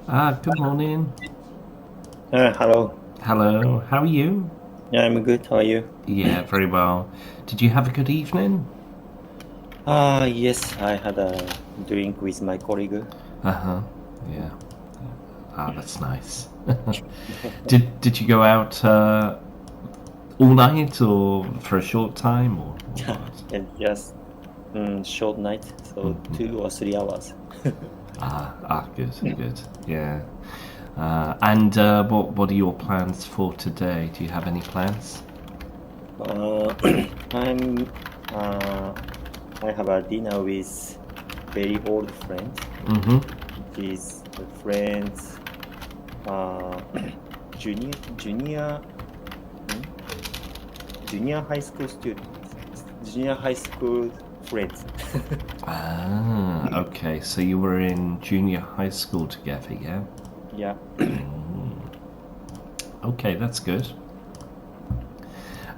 Good morning. Hello. Hello. How are you? Yeah, I'm good. How are you? Yeah, very well. Did you have a good evening? Yes, I had a drink with my colleague. Uh-huh. Yeah. That's nice. Did you go out all night or for a short time or what? And just short night, so 2 or 3 hours. Good, good. Yeah. And what are your plans for today? Do you have any plans? Uh, I'm I have a dinner with very old friend. Mm-hmm. She's a friends, uh, junior hmm? junior high school students, junior high school friends. Okay. So you were in junior high school together, yeah? Yeah. Okay, that's good.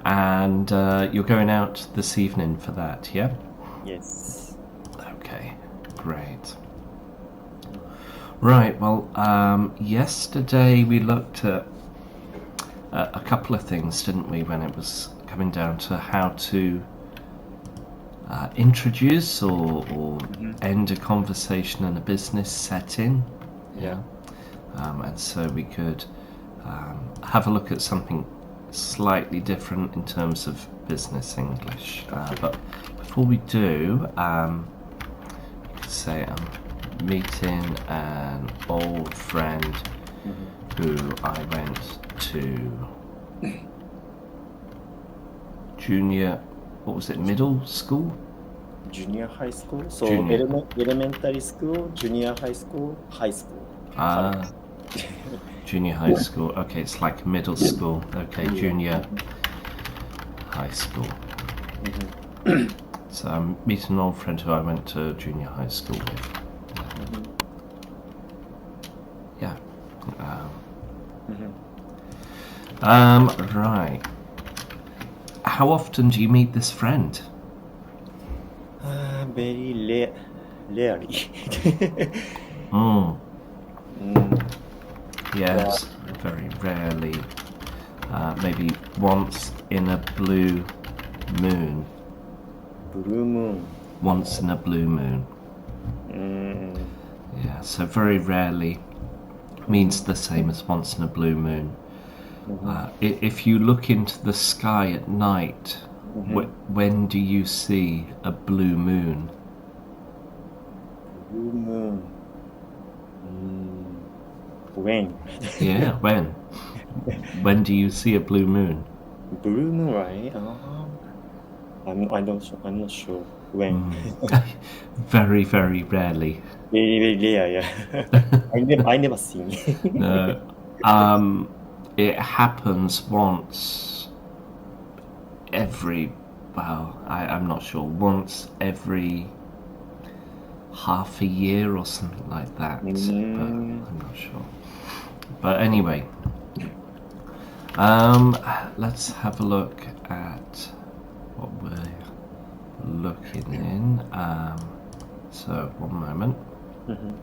And you're going out this evening for that, yeah? Yes. Okay, great. Right, well, yesterday we looked at a couple of things, didn't we, when it was coming down to how to introduce or Hmm. end a conversation in a business setting, Yeah. yeah? And so we could have a look at something slightly different in terms of business English. But before we do, you could say I'm meeting an old friend Hmm. who I went to junior, what was it, middle school? Junior high school. So Junior. elementary school, junior high school, high school, college. Ah, junior high school. Okay, it's like middle school. Okay, Yeah. junior high school. Hmm. So I'm meeting an old friend who I went to junior high school with. Hmm. Yeah. Hmm. Right. How often do you meet this friend? Very rarely. Mm, mm, but yes, very rarely. Maybe once in a blue moon. blue moon. Once in a blue moon. Mm, Yeah, so very rarely means hmm. the same as once in a blue moon. Hmm. If you look into the sky at night, Hmm. when do you see a blue moon? Blue moon. Mm, when? Yeah, when? When do you see a blue moon? Blue moon, right? I'm not sure when. Very, very rarely. Very, very rare, yeah. I never seen. No. Um, it happens once every, well, I'm not sure, once every half a year or something like that, but Mm, I'm not sure. But anyway, let's have a look at what we're looking in. So, one moment. mhm.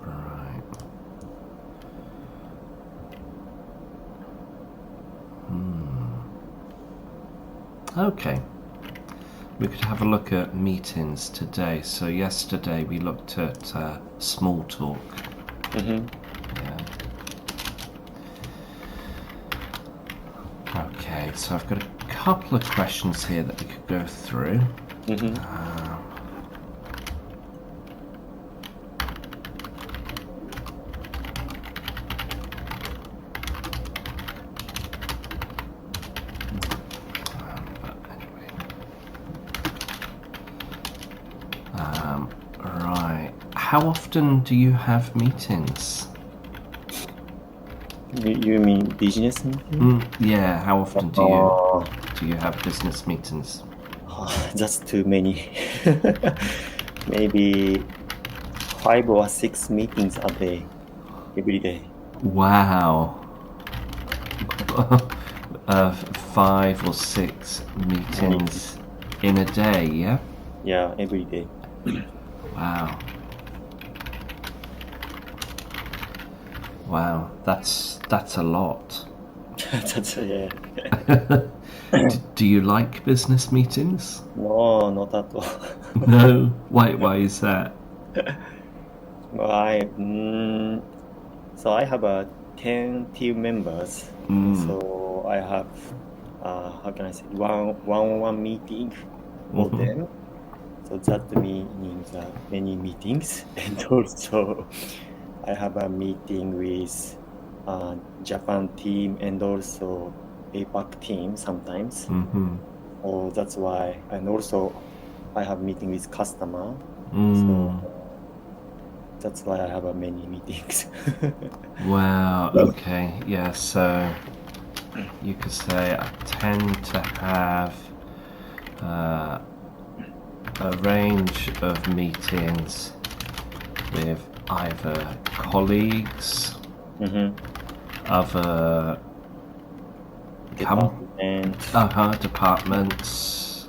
Right. Okay. We could have a look at meetings today. So, yesterday we looked at small talk. Mhm. Yeah. Okay, so I've got a couple of questions here that we could go through. Mhm. But anyway. Right. How often do you have meetings? You mean business meeting? Yeah, how often Oh, do you have business meetings? that's too many. Maybe 5 or 6 meetings a day, every day. Wow. 5 or 6 meetings in a day, yeah? Yeah, every day. Wow. Wow, that's a lot. That's yeah. Do you like business meetings? No, not at all. No? Why is that? I so I have 10 team members. So I have how can I say one meeting for them. So that means many meetings, and also I have a meeting with Japan team and also APAC team sometimes. So that's why, and also I have meeting with customer. So that's why I have many meetings. Wow, okay, yeah, so you could say I tend to have a range of meetings with either colleagues, other departments,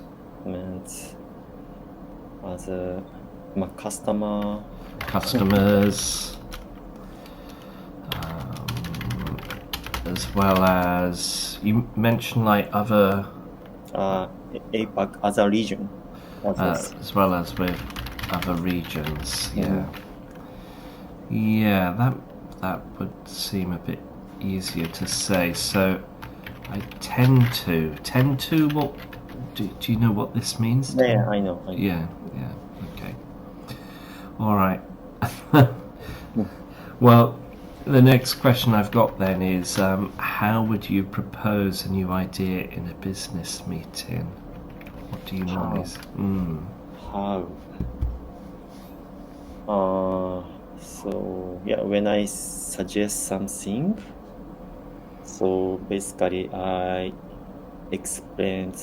as a customers, as well as you mentioned like other APAC as a region, as well as with other regions. Yeah, that would seem a bit easier to say. So I tend to what do you know what this means? Yeah, I know. Yeah, okay, all right. Well, the next question I've got then is how would you propose a new idea in a business meeting? What do you normally How? So yeah, when I suggest something, so basically I explain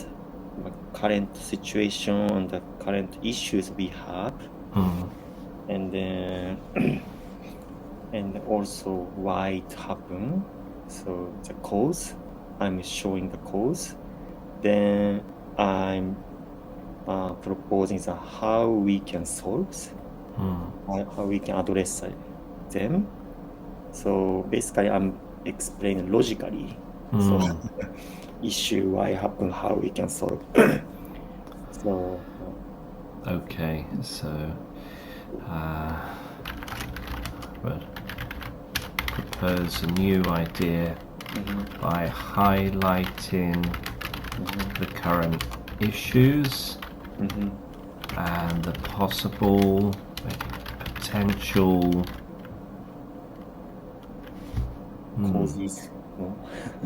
the current situation and the current issues we have, and then and also why it happened. So the cause, I'm showing the cause. Then I'm proposing how we can solve, how we can address them. So basically, I'm explaining logically. So issue why happen, how we can solve. So okay, so but propose a new idea by highlighting the current issues and the possible potential causes. No?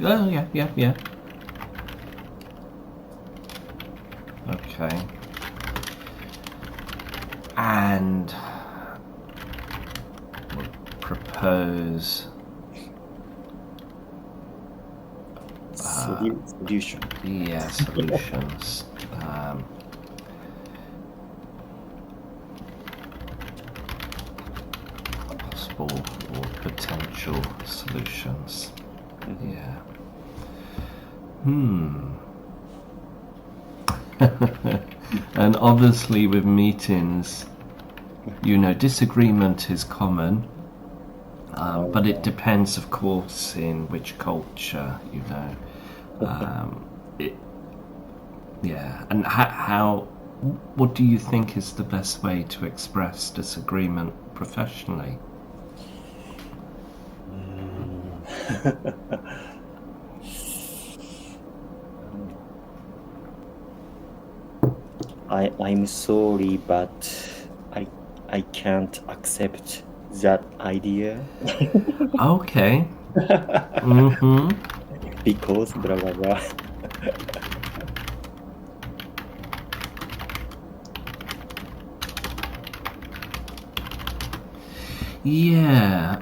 Oh, yeah. Okay. And we'll propose solution. Yeah, solutions. Possible or potential solutions. Yeah. And obviously with meetings, disagreement is common, but it depends, of course, in which culture, and what do you think is the best way to express disagreement professionally? I'm sorry, but I can't accept that idea. Okay. Because blah blah blah. Yeah.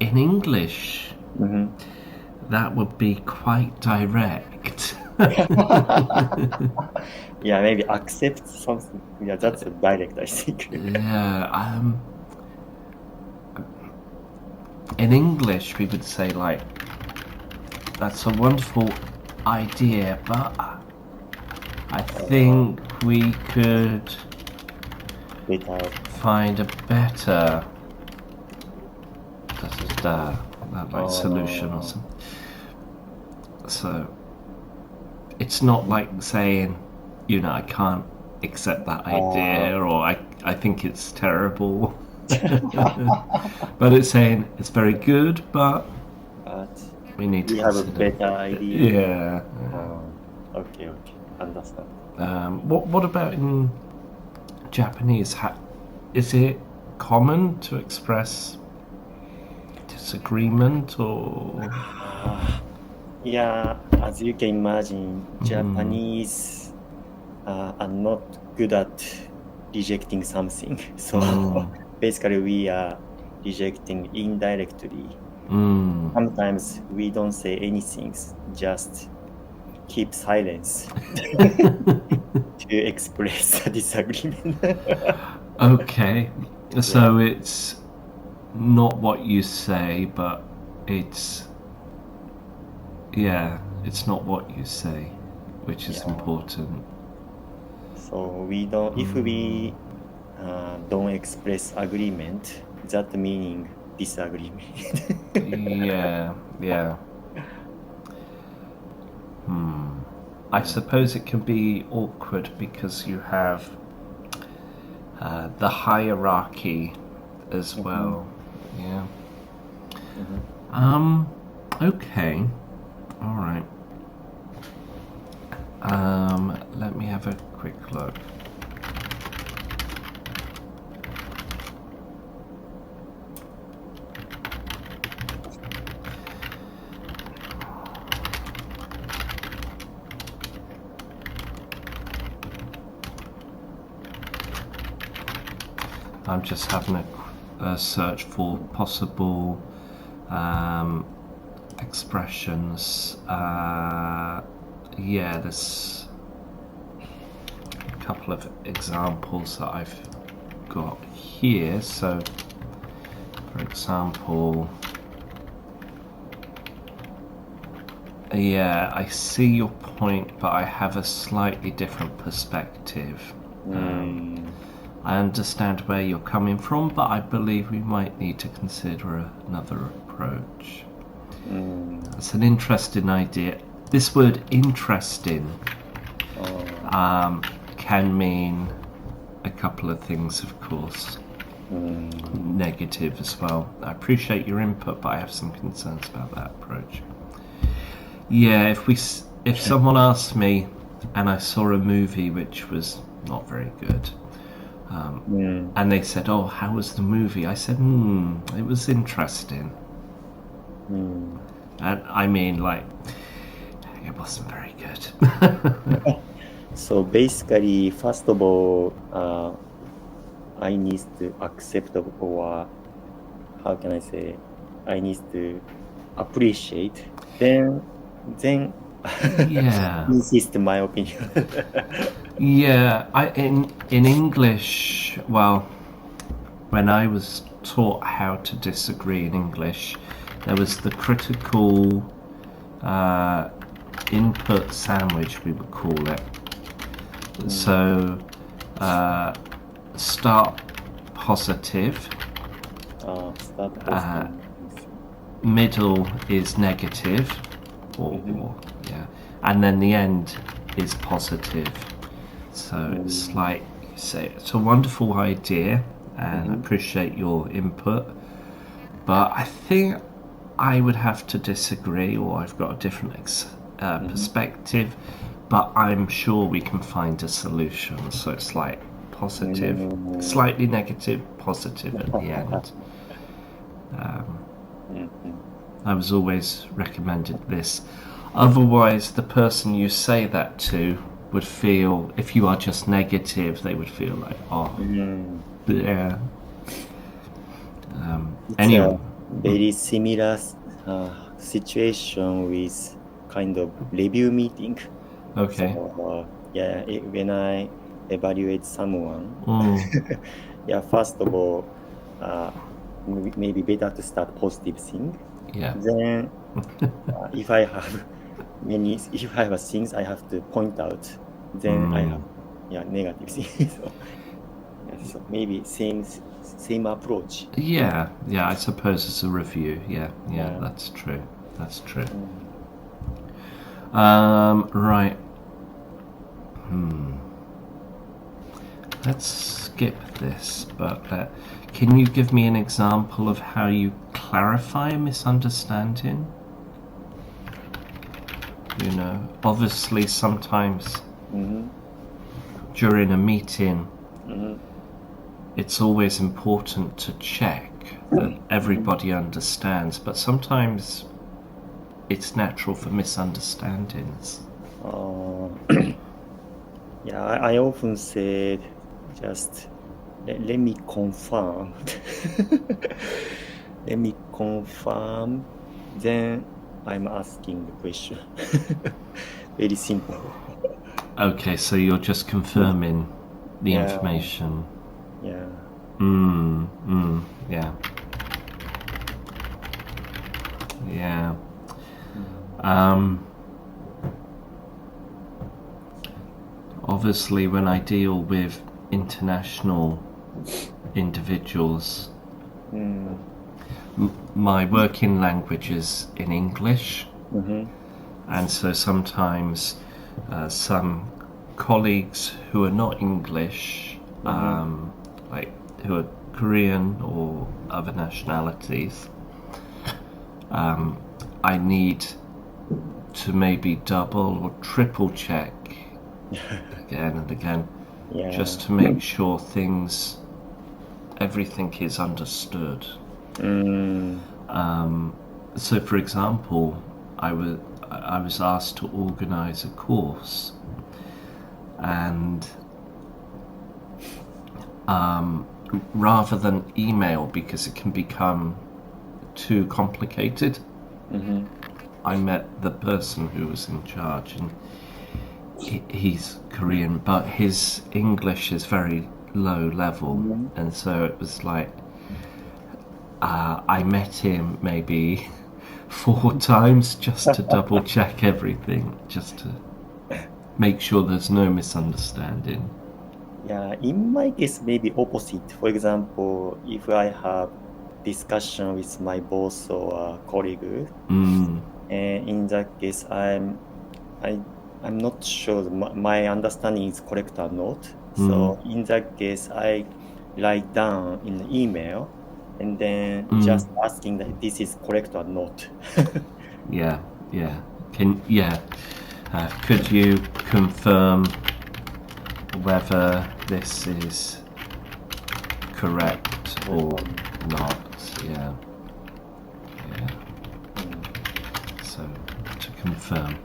In English, that would be quite direct. Yeah, maybe accept something. Yeah, that's a direct, I think. Yeah. In English, we would say like, that's a wonderful idea, but I think we could better. find a better like solution or something. So it's not like saying, I can't accept that idea, or I think it's terrible. But it's saying it's very good, but we need to have a consider. better idea. Yeah. Okay, understand. What about in Japanese? Is it common to express disagreement, or? Yeah, as you can imagine, Japanese are not good at rejecting something. So basically, we are rejecting indirectly. Sometimes we don't say anything, just keep silence to express the disagreement. Okay, so it's not what you say, but it's not what you say, which is important. So we don't. If we don't express agreement, that meaning disagreement. Yeah. I suppose it can be awkward because you have the hierarchy as well. Yeah. Okay. All right. Let me have a quick look. I'm just having a search for possible expressions. There's a couple of examples that I've got here. So, for example, I see your point, but I have a slightly different perspective. I understand where you're coming from, but I believe we might need to consider another approach. That's an interesting idea. This word interesting can mean a couple of things, of course. Negative as well. I appreciate your input, but I have some concerns about that approach. Yeah, if someone asked me and I saw a movie which was not very good, and they said, "Oh, how was the movie?" I said, "It was interesting." And I mean, like, it wasn't very good. So basically, first of all, I need to accept, or how can I say, I need to appreciate. Then insist my opinion. In English, well, when I was taught how to disagree in English, there was the critical input sandwich, we would call it. So start positive. Middle is negative, and then the end is positive. So it's like you say, it's a wonderful idea, and I appreciate your input, but I think I would have to disagree, or I've got a different perspective, but I'm sure we can find a solution. So it's like positive, slightly negative, positive at the end. I was always recommended this. Otherwise, the person you say that to would feel, if you are just negative, they would feel like, yeah. Anyway. Very similar situation with kind of review meeting. Okay. So, when I evaluate someone, first of all, maybe better to start positive thing. Yeah. Then If I have if I have things I have to point out, then I have negative things. So, yeah, so maybe same approach. Yeah, I suppose it's a review. Yeah, Yeah. that's true. That's true. Mm. Right. Let's skip this, but can you give me an example of how you clarify a misunderstanding? Obviously sometimes during a meeting, it's always important to check that everybody understands, but sometimes it's natural for misunderstandings. Yeah, I often said just let me confirm. Let me confirm. Then I'm asking the question. Very simple. Okay, so you're just confirming the Yeah. information. Yeah. Yeah. Yeah. Obviously, when I deal with international individuals, my working language is in English, and so sometimes some colleagues who are not English, like who are Korean or other nationalities, I need to maybe double or triple check again and again, just to make sure everything is understood. So, for example, I was asked to organise a course, and rather than email, because it can become too complicated, I met the person who was in charge, and he's Korean, but his English is very low level, and so it was like I met him maybe 4 times just to double check everything, just to make sure there's no misunderstanding. Yeah, in my case, maybe opposite. For example, if I have discussion with my boss or colleague, and in that case, I'm not sure my understanding is correct or not. So in that case, I write down in the email and then just asking that this is correct or not. Yeah. Could you confirm whether this is correct or not? Yeah. So to confirm.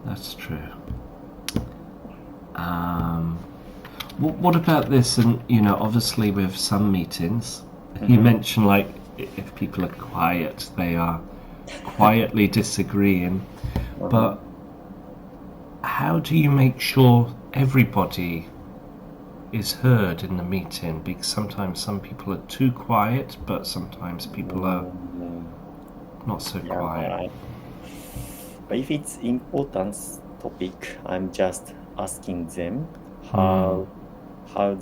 That's true. What about this? And obviously with some meetings, you mentioned like if people are quiet, they are quietly disagreeing. But how do you make sure everybody is heard in the meeting? Because sometimes some people are too quiet, but sometimes people are not so quiet. But if it's important topic, I'm just asking them how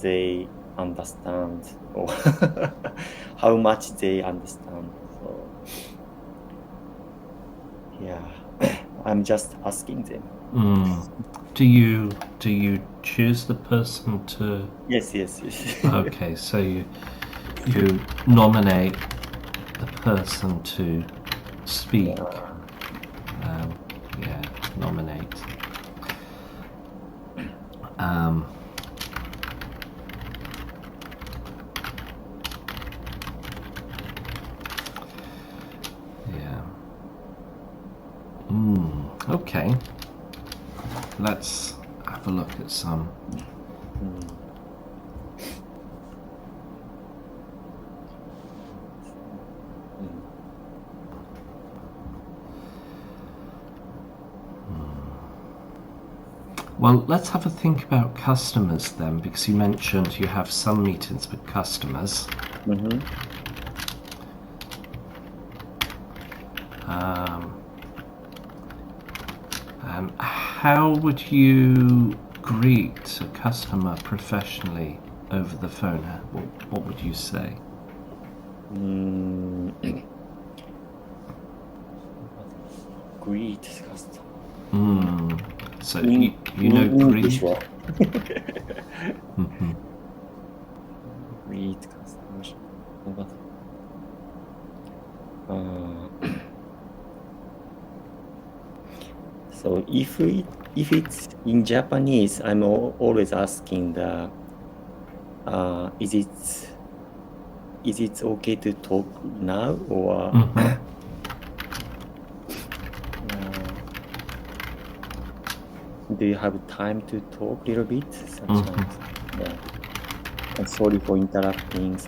they understand or how much they understand. So yeah, I'm just asking them. Do you choose the person to? Yes. Okay, so you nominate the person to speak. Nominate. Okay. Let's have a look at some. Well, let's have a think about customers then, because you mentioned you have some meetings with customers. How would you greet a customer professionally over the phone? What would you say? Greet customer. So you know greet. Greet customers. So if it's in Japanese, I'm always asking the is it okay to talk now or do you have time to talk a little bit? Sometimes, yeah. And sorry for interrupting.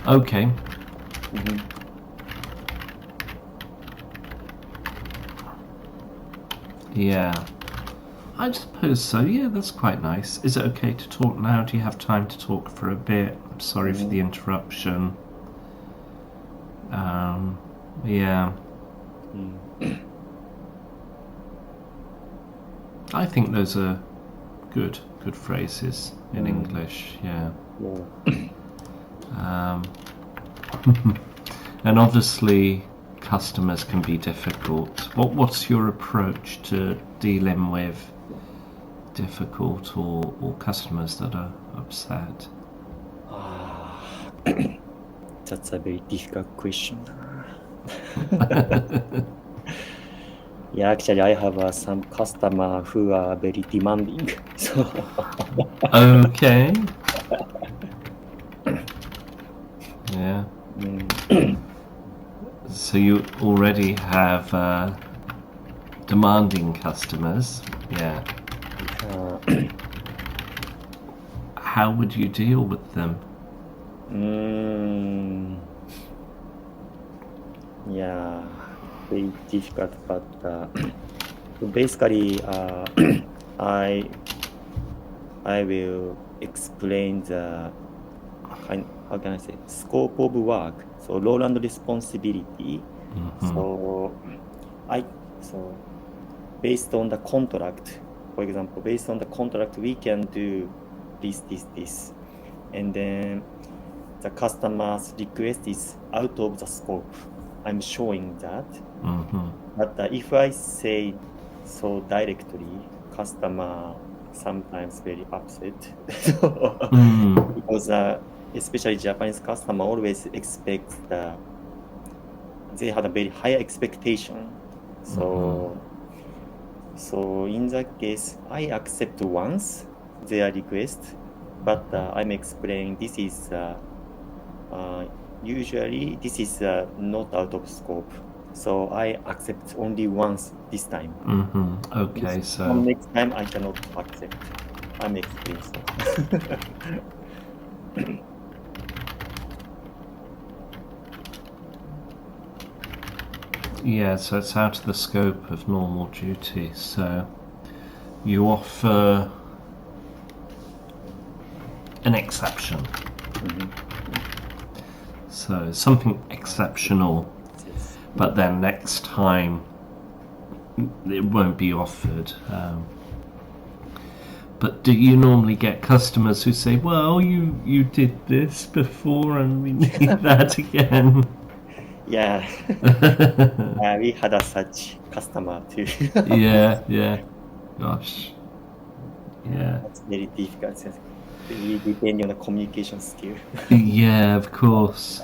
Okay. Yeah, I suppose so. Yeah, that's quite nice. Is it okay to talk now? Do you have time to talk for a bit? I'm sorry for the interruption. Yeah. I think those are good phrases in English. Yeah. And obviously customers can be difficult. What's your approach to dealing with difficult or customers that are upset? That's a very difficult question. Yeah, actually, I have some customer who are very demanding. So Okay. Yeah. So you already have demanding customers. Yeah. How would you deal with them? Yeah, very difficult, but basically, I will explain the how can I say, scope of work, so role and responsibility. So based on the contract, for example, based on the contract, we can do this, and then the customer's request is out of the scope. I'm showing that. But if I say so directly, customer sometimes very upset. Because especially Japanese customer always expects they have a very high expectation. So in that case, I accept once their request, but I'm explaining this is usually this is not out of scope. So I accept only once this time. Okay, so next time I cannot accept. I'm experienced. yeah, so it's out of the scope of normal duty. So you offer an exception. So something exceptional, but then next time it won't be offered. But do you normally get customers who say, well, you did this before and we need that again? Yeah. We had such customer too. Yeah. Gosh. Yeah. That's very difficult. Really depending on the communication skill. Yeah, of course.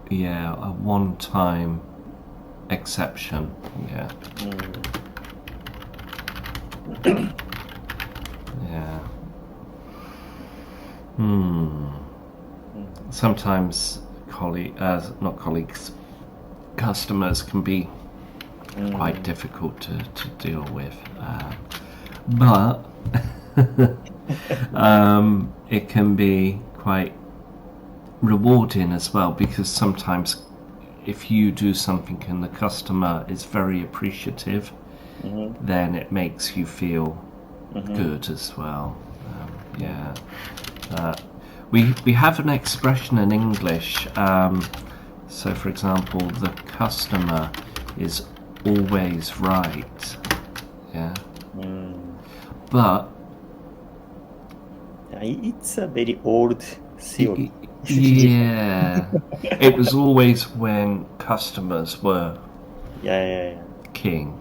Yeah, a one-time exception. Yeah. Yeah. Sometimes customers can be quite difficult to deal with, but it can be quite rewarding as well, because sometimes if you do something and the customer is very appreciative, then it makes you feel good as well. Yeah. We have an expression in English. So, for example, the customer is always right. Yeah. But it's a very old theory. yeah, it was always when customers were king.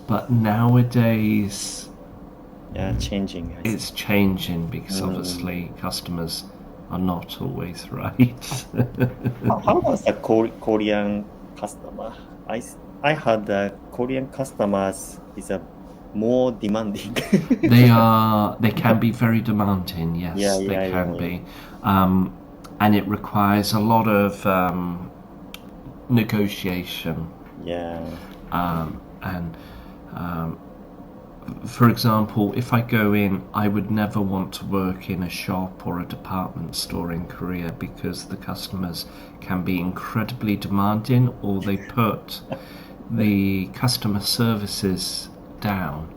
But nowadays, changing. It's changing because obviously customers are not always right. How about the Korean customer? I heard that Korean customers is a more demanding. They can be very demanding. Yes, they can be, and it requires a lot of negotiation. And for example, if I go in, I would never want to work in a shop or a department store in Korea because the customers can be incredibly demanding, or they put the customer services down.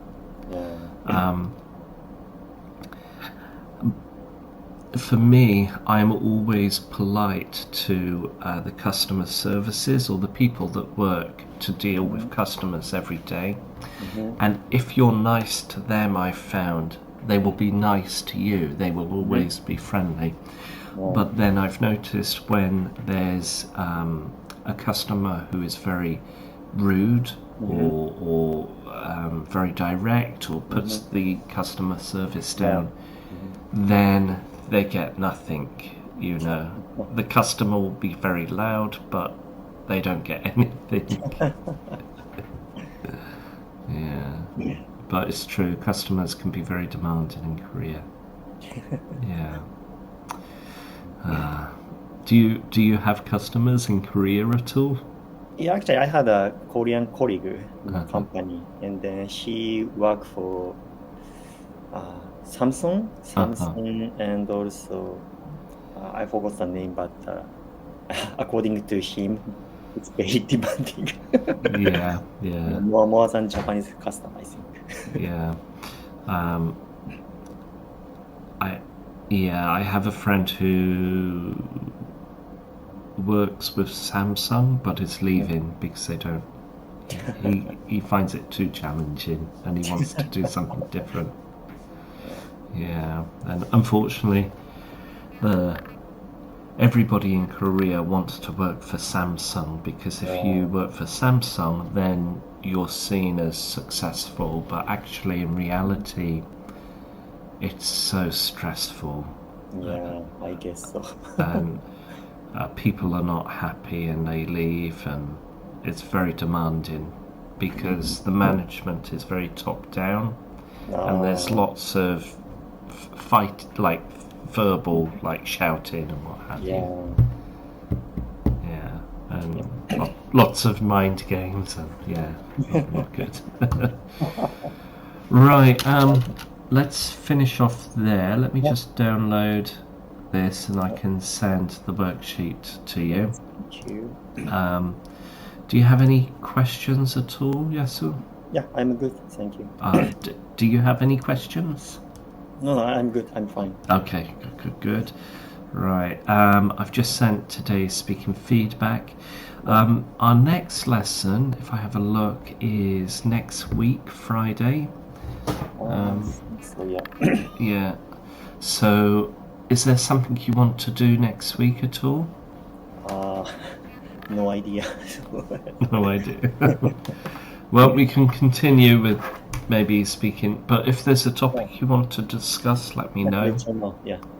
For me, I'm always polite to the customer services or the people that work to deal with customers every day. And if you're nice to them, I've found they will be nice to you. They will always be friendly. But then I've noticed when there's a customer who is very rude or very direct or puts the customer service down, then they get nothing, you know. The customer will be very loud, but they don't get anything. Yeah. But it's true, customers can be very demanding in Korea. Yeah. Do you have customers in Korea at all? Yeah, actually, I had a Korean colleague in a company, and then she worked for Samsung, and also I forgot the name, but according to him, it's very demanding. Yeah. More than Japanese customer, I think. Yeah. I have a friend who works with Samsung but is leaving because they don't. He finds it too challenging and he wants to do something different. Yeah, and unfortunately, everybody in Korea wants to work for Samsung because if you work for Samsung, then you're seen as successful, but actually in reality, it's so stressful. Yeah, I guess so. And people are not happy and they leave, and it's very demanding because the management is very top down, and there's lots of fight, like verbal, like shouting and what have you. Yeah, and lots of mind games, and not good. Right, let's finish off there. Let me just download this and I can send the worksheet to you. Thank you. Do you have any questions at all, Yasu? Yeah, I'm good. Thank you. Do you have any questions? No, I'm good. I'm fine. Okay, good. Right, I've just sent today's speaking feedback. Our next lesson, if I have a look, is next week, Friday. Yeah. So, is there something you want to do next week at all? No idea. No idea. Well, we can continue with maybe speaking, but if there's a topic you want to discuss, let me know.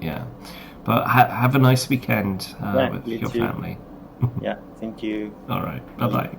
Yeah. But have a nice weekend with your family. Yeah, thank you. All right. Bye-bye.